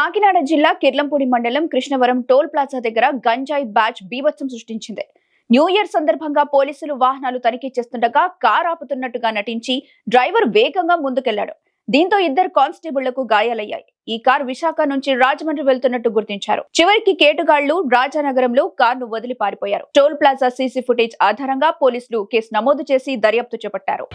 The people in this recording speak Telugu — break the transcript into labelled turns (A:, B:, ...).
A: కాకినాడ జిల్లా కిర్లంపూడి మండలం కృష్ణవరం టోల్ ప్లాజా దగ్గర గంజాయి బ్యాచ్ బీభత్సం సృష్టించింది. న్యూ ఇయర్ సందర్భంగా పోలీసులు వాహనాలు తనిఖీ చేస్తుండగా కార్ ఆపుతున్నట్టుగా నటించి డ్రైవర్ వేగంగా ముందుకెళ్లాడు. దీంతో ఇద్దరు కానిస్టేబుళ్లకు గాయాలయ్యాయి. ఈ కార్ విశాఖ నుంచి రాజమండ్రి వెళ్తున్నట్టు గుర్తించారు. చివరికి కేటుగాళ్లు రాజానగరంలో కార్ను వదిలి పారిపోయారు. టోల్ ప్లాజా సీసీ ఫుటేజ్ ఆధారంగా పోలీసులు కేసు నమోదు చేసి దర్యాప్తు చేపట్టారు.